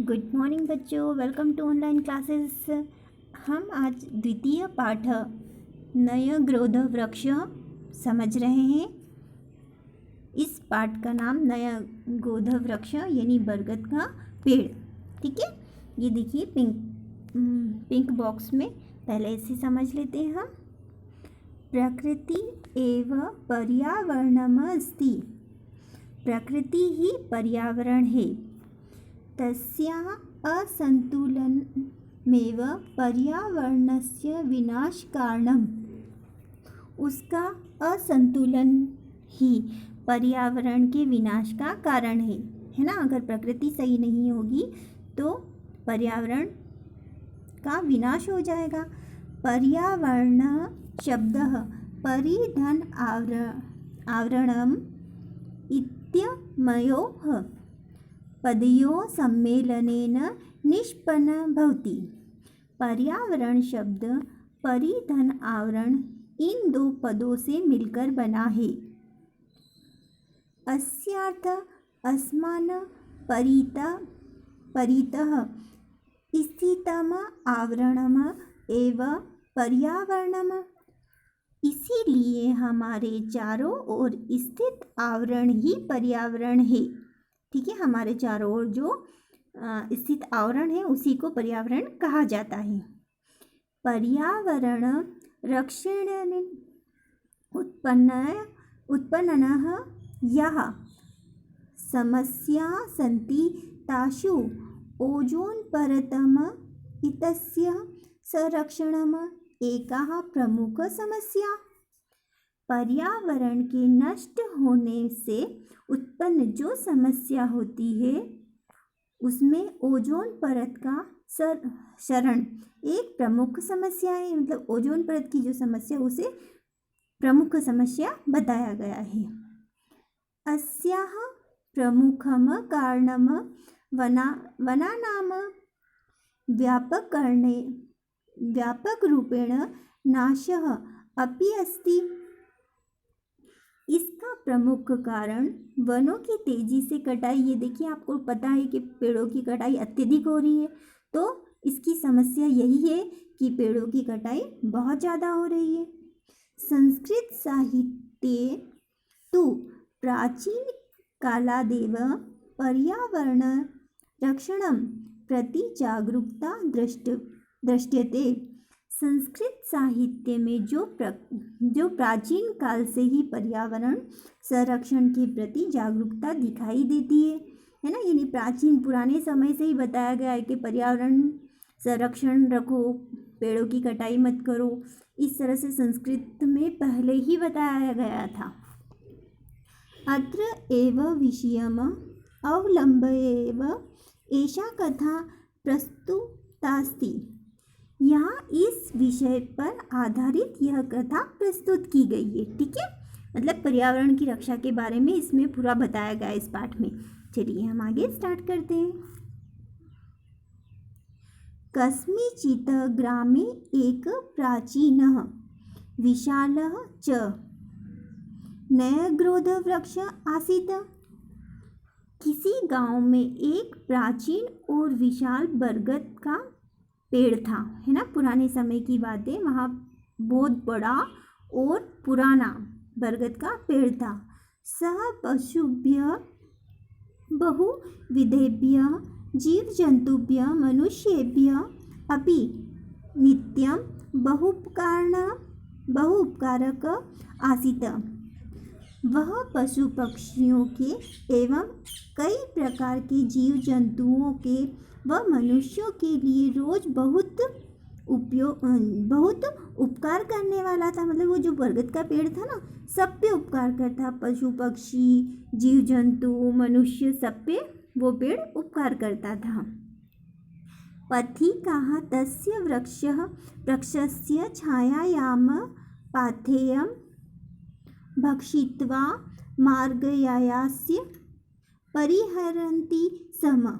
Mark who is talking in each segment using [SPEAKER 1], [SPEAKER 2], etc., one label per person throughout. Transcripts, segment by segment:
[SPEAKER 1] Good morning बच्चों, welcome to online classes. हम आज द्वितीय पाठ नय ग्रोध वृक्ष समझ रहे हैं। इस पाठ का नाम नय ग्रोध वृक्ष यानी बरगद का पेड़। ठीक है, ये देखिए पिंक बॉक्स में पहले इसे समझ लेते हैं हम। प्रकृति एव पर्यावरणमस्ति, प्रकृति ही पर्यावरण है। तस्याः असंतुलनमेव पर्यावरणस्य विनाशकारणम्, उसका असंतुलन ही पर्यावरण के विनाश का कारण है ना। अगर प्रकृति सही नहीं होगी तो पर्यावरण का विनाश हो जाएगा। पर्यावरण शब्दः परिधन आवरणम् इत्यमयोः पदयोः सम्मेलनेन निष्पन्न भवति। पर्यावरण शब्द परिधन आवरण इन दो पदों से मिलकर बना है। अस्यार्थ अस्मान् परितः स्थितम् आवरणम् एव पर्यावरणम्, इसीलिए हमारे चारों ओर स्थित आवरण ही पर्यावरण है। ठीक है, हमारे चारों ओर जो स्थित आवरण है उसी को पर्यावरण कहा जाता है। पर्यावरण रक्षणेन उत्पन्नः याः समस्याः सन्ति तासु ओजोन परतम् इत्यस्य संरक्षणम् एका प्रमुख समस्या। पर्यावरण के नष्ट होने से उत्पन्न जो समस्या होती है उसमें ओजोन परत का क्षरण एक प्रमुख समस्या है। मतलब ओजोन परत की जो समस्या उसे प्रमुख समस्या बताया गया है। अस्याः प्रमुखम कारणम वनानां व्यापक रूपेण नाशः अपि अस्ति। इसका प्रमुख कारण वनों की तेजी से कटाई। ये देखिए, आपको पता है कि पेड़ों की कटाई अत्यधिक हो रही है, तो इसकी समस्या यही है कि पेड़ों की कटाई बहुत ज़्यादा हो रही है। संस्कृत साहित्ये तु प्राचीन कालादेव पर्यावरण रक्षणं प्रति जागरूकता दृश्यते। संस्कृत साहित्य में जो प्राचीन काल से ही पर्यावरण संरक्षण के प्रति जागरूकता दिखाई देती है ना। यानी प्राचीन पुराने समय से ही बताया गया है कि पर्यावरण संरक्षण रखो, पेड़ों की कटाई मत करो। इस तरह से संस्कृत में पहले ही बताया गया था। अत्र एव विषयम् अवलम्ब्य एव एषा कथा प्रस्तुतास्ति। यहाँ इस विषय पर आधारित यह कथा प्रस्तुत की गई है। ठीक है, मतलब पर्यावरण की रक्षा के बारे में इसमें पूरा बताया गया है इस पाठ में। चलिए हम आगे स्टार्ट करते हैं। कस्मिंश्चित् ग्रामे एक प्राचीनः विशालः च नयग्रोध वृक्ष आसीत्। किसी गांव में एक प्राचीन और विशाल बरगद का पेड़ था, है ना। पुराने समय की बात है, वहाँ बहुत बड़ा और पुराना बरगद का पेड़ था। सह पशुभ्य बहुविधेभ्य जीव जंतुभ्य मनुष्येभ्य अपि नित्यं बहुपकारक आसीत्। वह पशु पक्षियों के एवं कई प्रकार के जीव जंतुओं के व मनुष्यों के लिए रोज बहुत उपकार करने वाला था। मतलब वो जो बरगद का पेड़ था ना, सब पे उपकार करता। पशु पक्षी जीव जंतु मनुष्य सब पे वो पेड़ उपकार करता था। पथिकाः तस्य वृक्षस्य छायायां पाथेयं भक्षित्वा मार्गयास्य परिहरन्ति स्म।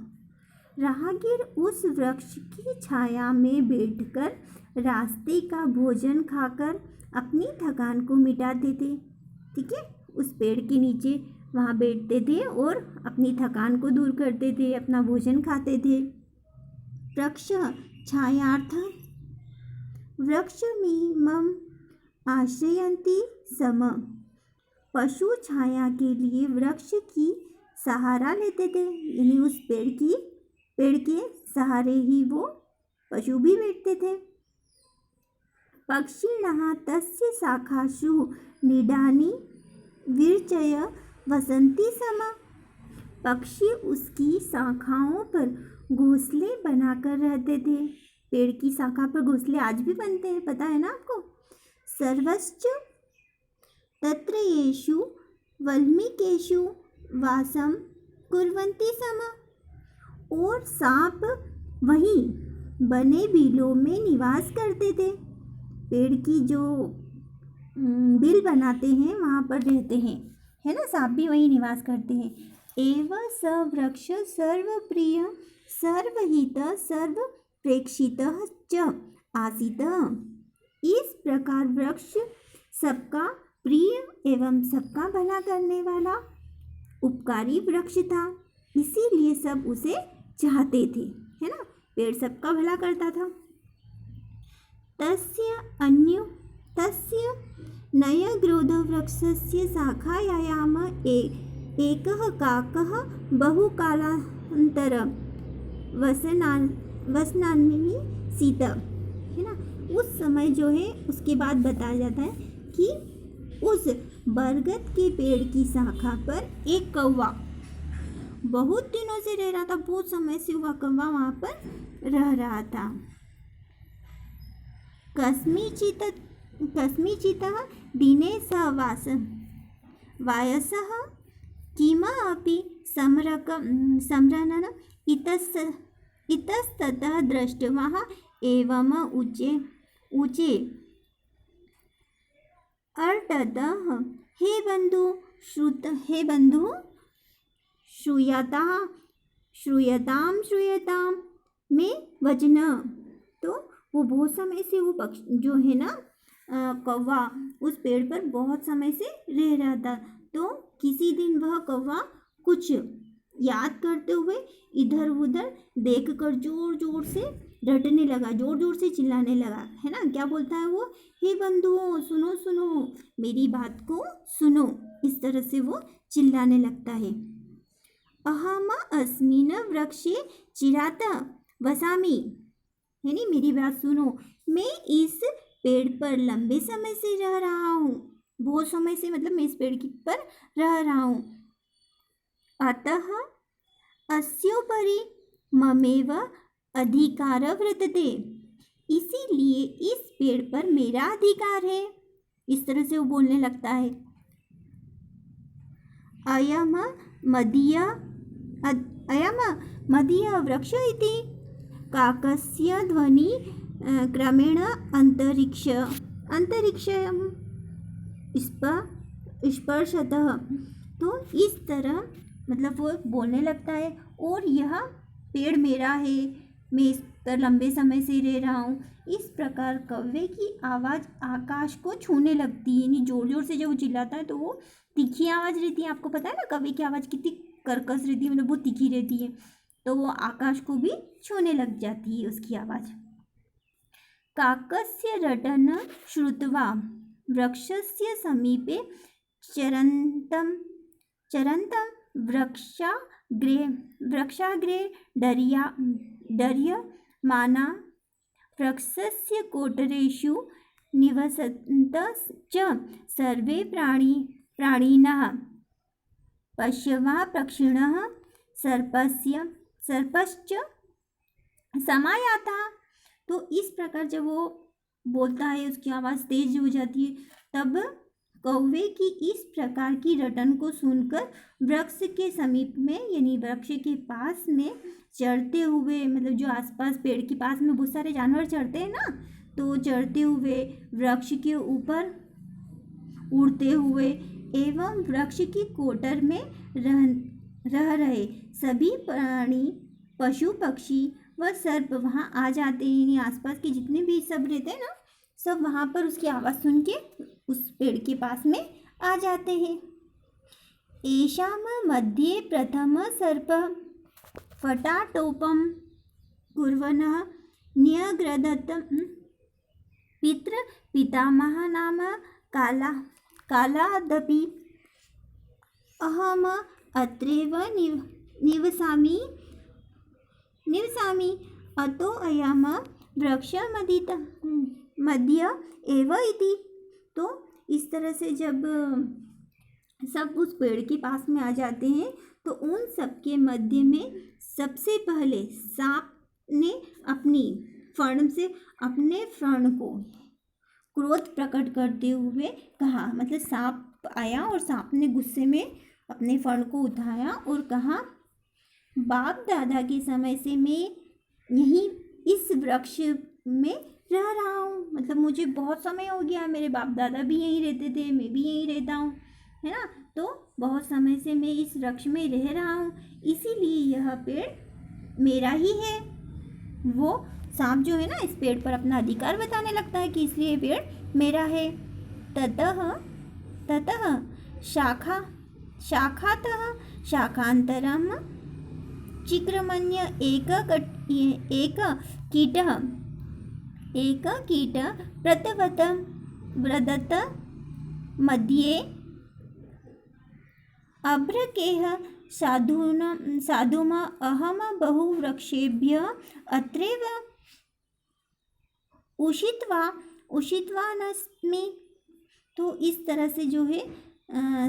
[SPEAKER 1] राहगीर उस वृक्ष की छाया में बैठकर रास्ते का भोजन खाकर अपनी थकान को मिटाते थे। ठीक है, उस पेड़ के नीचे वहाँ बैठते थे और अपनी थकान को दूर करते थे, अपना भोजन खाते थे। वृक्ष छायार्थ वृक्षमिमम् आश्रयन्ति सम। पशु छाया के लिए वृक्ष की सहारा लेते थे, यानी उस पेड़ के सहारे ही वो पशु भी बैठते थे। पक्षिणः तस्य शाखासु निडानि विरचय वसन्ति स्म। पक्षी उसकी शाखाओं पर घोंसले बनाकर रहते थे। पेड़ की शाखा पर घोंसले आज भी बनते हैं, पता है ना आपको। सर्वश्च तत्र येषु वल्मीकेषु वासं कुर्वन्ति स्म। और सांप वहीं बने बिलों में निवास करते थे। पेड़ की जो बिल बनाते हैं वहाँ पर रहते हैं, है ना। सांप भी वहीं निवास करते हैं। एव स वृक्ष सर्वप्रिय सर्वहित सर्वप्रेक्षितः च आसीत्। इस प्रकार वृक्ष सबका प्रिय एवं सबका भला करने वाला उपकारी वृक्ष था, इसीलिए सब उसे चाहते थे, है ना। पेड़ सबका भला करता था। तस्य नयग्रोध वृक्षस्य शाखायाम एकः काकः बहुकालान्तरं वसनानि सीत, है ना। उस समय जो है उसके बाद बताया जाता है कि उस बरगद के पेड़ की शाखा पर एक कौवा बहुत दिनों से रह रहा था, बहुत समय से वह कौवा वहाँ पर रह रहा था। कस्मिंश्चित् दिने स वायसः किमपि सम्रणन इतस्ततः दृष्ट्वा एवम् ऊचे अर्टतः हे बन्धु श्रूयतां मे वचन। तो वो बहुत समय से वो पक्षी जो है ना कौवा उस पेड़ पर बहुत समय से रह रहा था। तो किसी दिन वह कौवा कुछ याद करते हुए इधर उधर देखकर जोर जोर से रटने लगा, जोर जोर से चिल्लाने लगा, है ना। क्या बोलता है वो, हे बंधुओं सुनो सुनो, मेरी बात को सुनो, इस तरह से वो चिल्लाने लगता है। अहम अस्मिन् वृक्षे चिरात वसामि, है नी, मेरी बात सुनो, मैं इस पेड़ पर लंबे समय से रह रहा हूँ, बहुत समय से, मतलब मैं इस पेड़ पर रह रहा हूँ। अतः अस्योपरि ममेव अधिकार वर्तते, इसीलिए इस पेड़ पर मेरा अधिकार है। इस तरह से वो बोलने लगता है। अयम मदीय वृक्ष इति काकस्य ध्वनि क्रमेण अंतरिक्षं स्पर्शतः। तो इस तरह मतलब वो बोलने लगता है, और यह पेड़ मेरा है, मैं इस पर लंबे समय से रह रहा हूँ। इस प्रकार कौवे की आवाज़ आकाश को छूने लगती है, यानी जोर जोर से जब वो चिल्लाता है तो वो तीखी आवाज़ रहती है। आपको पता है ना कौवे की आवाज़ कितनी कर्कश रहती है, मतलब बहुत तीखी रहती है, तो वो आकाश को भी छूने लग जाती है उसकी आवाज़। काकस्य रटन श्रुत्वा वृक्षस्य समीपे चरन्तं वृक्षाग्रे दर्यमाना वृक्षस्य कोटरेषु निवसन्तश्च सर्वे प्राणिनः पशवः पक्षिणः सर्पश्च समायाता। तो इस प्रकार जब वो बोलता है, उसकी आवाज़ तेज हो जाती है, तब कौवे की इस प्रकार की रटन को सुनकर वृक्ष के समीप में, यानी वृक्ष के पास में चढ़ते हुए, मतलब जो आसपास पेड़ के पास में बहुत सारे जानवर चढ़ते हैं ना, तो चढ़ते हुए वृक्ष के ऊपर उड़ते हुए एवं वृक्ष की कोटर में रह रहे सभी प्राणी, पशु पक्षी व सर्प वहाँ आ जाते हैं, यानी आसपास के जितने भी सब रहते हैं ना, सब वहाँ पर उसकी आवाज़ सुन के उस पेड़ के पास में आ जाते हैं। येषां मध्ये प्रथमः सर्पः फटाटोपं कुर्वन्नः न्यग्रदत् पितामहः नाम कालादपि अहम् अत्रैव निवसामि अतो अयं वृक्षः मध्य एव इति। तो इस तरह से जब सब उस पेड़ के पास में आ जाते हैं तो उन सब के मध्य में सबसे पहले सांप ने अपनी फण से अपने फण को क्रोध प्रकट करते हुए कहा, मतलब सांप आया और सांप ने गुस्से में अपने फण को उठाया और कहा, बाप दादा के समय से मैं यहीं इस वृक्ष में रह रहा हूँ, मतलब मुझे बहुत समय हो गया, मेरे बाप दादा भी यहीं रहते थे, मैं भी यहीं रहता हूँ, है ना। तो बहुत समय से मैं इस वृक्ष में रह रहा हूँ, इसीलिए यह पेड़ मेरा ही है। वो सांप जो है ना इस पेड़ पर अपना अधिकार बताने लगता है कि इसलिए पेड़ मेरा है। ततः शाखातः शाखांतरम चिक्रमण्य एक कीट प्रदत्त मध्ये अभ्रकेह साधुम अहम बहु वृक्षेभ्यः अत्रैव उषितवानस्मि। तो इस तरह से जो है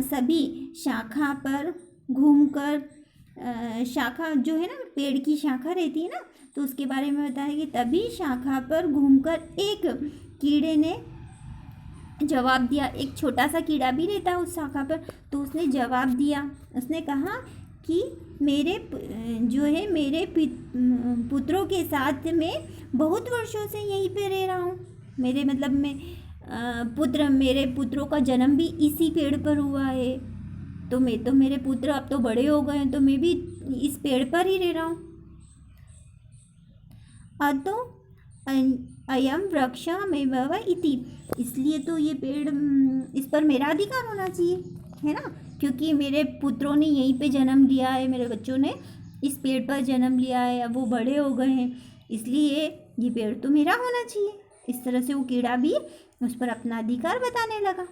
[SPEAKER 1] सभी शाखा पर घूमकर, शाखा जो है ना पेड़ की शाखा रहती है ना, तो उसके बारे में बताया कि तभी शाखा पर घूमकर एक कीड़े ने जवाब दिया। एक छोटा सा कीड़ा भी रहता है उस शाखा पर, तो उसने जवाब दिया, उसने कहा कि मेरे पुत्रों के साथ मैं बहुत वर्षों से यहीं पे रह रहा हूँ। मेरे पुत्रों का जन्म भी इसी पेड़ पर हुआ है, तो मेरे पुत्र अब तो बड़े हो गए हैं, तो मैं भी इस पेड़ पर ही रह रहा हूँ। अतो अयम वृक्षमेव इति, इसलिए तो ये पेड़, इस पर मेरा अधिकार होना चाहिए, है ना, क्योंकि मेरे पुत्रों ने यहीं पे जन्म लिया है, मेरे बच्चों ने इस पेड़ पर जन्म लिया है, अब वो बड़े हो गए हैं, इसलिए ये पेड़ तो मेरा होना चाहिए। इस तरह से वो कीड़ा भी उस पर अपना अधिकार बताने लगा।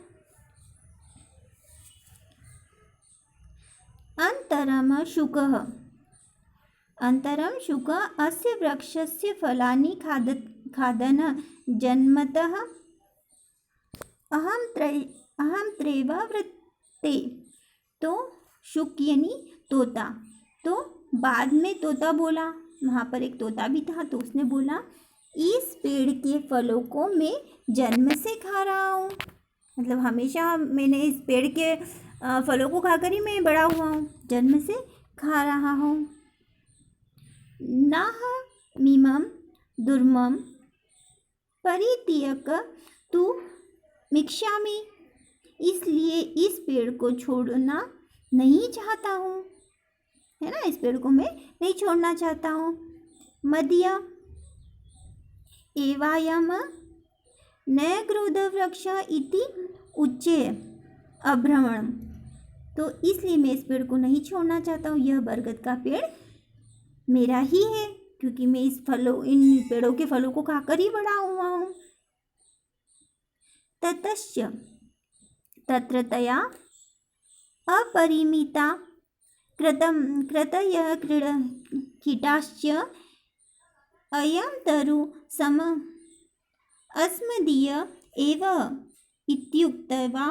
[SPEAKER 1] अन्तरं शुकः अस्य वृक्षस्य फलानि खादन् जन्मतः अहं त्रैव वृत्ते। तो शुक यानी तोता, तो बाद में तोता बोला, वहाँ पर एक तोता भी था, तो उसने बोला, इस पेड़ के फलों को मैं जन्म से खा रहा हूँ, मतलब हमेशा मैंने इस पेड़ के फलों को खाकर ही मैं बड़ा हुआ हूँ, जन्म से खा रहा हूँ। नाह मीमं दुर्मं परित्यक तु मिक्षामि, इसलिए इस पेड़ को छोड़ना नहीं चाहता हूँ, है ना, इस पेड़ को मैं नहीं छोड़ना चाहता हूँ। मध्य एवायम नैग्रोध वृक्ष इति उच्चे अभ्रमणम, तो इसलिए मैं इस पेड़ को नहीं छोड़ना चाहता हूँ, यह बरगद का पेड़ मेरा ही है, क्योंकि मैं इन पेड़ों के फलों को खाकर ही बड़ा हुआ हूँ। ततश्च तत्रतया अपरिमिता कृतयः कीटाश्च अयं तरु सम अस्मदीय एव इत्युक्त्वा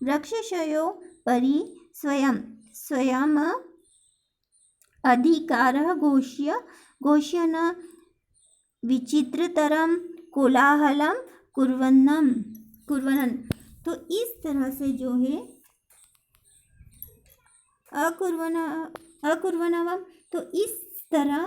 [SPEAKER 1] वृक्षशयो परि स्वयं अधिकारः घोष्यन् विचित्रतरं कोलाहलं कुर्वन्। तो इस तरह से जो है अकुर्वनवम, तो इस तरह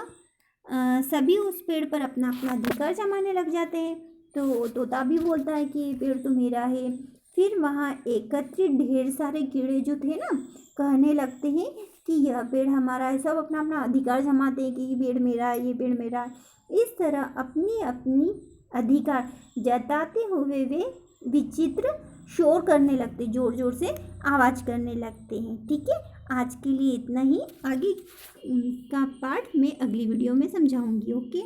[SPEAKER 1] सभी उस पेड़ पर अपना अपना अधिकार जमाने लग जाते हैं। तो तोता भी बोलता है कि ये पेड़ तो मेरा है। फिर वहाँ एकत्रित ढेर सारे कीड़े जो थे ना, कहने लगते हैं कि यह पेड़ हमारा है, सब अपना अपना अधिकार जमाते हैं कि ये पेड़ मेरा है, ये पेड़ मेरा है। इस तरह अपनी अपनी अधिकार जताते हुए वे विचित्र शोर करने लगते, ज़ोर ज़ोर से आवाज़ करने लगते हैं। ठीक है, आज के लिए इतना ही, आगे का पार्ट मैं अगली वीडियो में समझाऊंगी। ओके।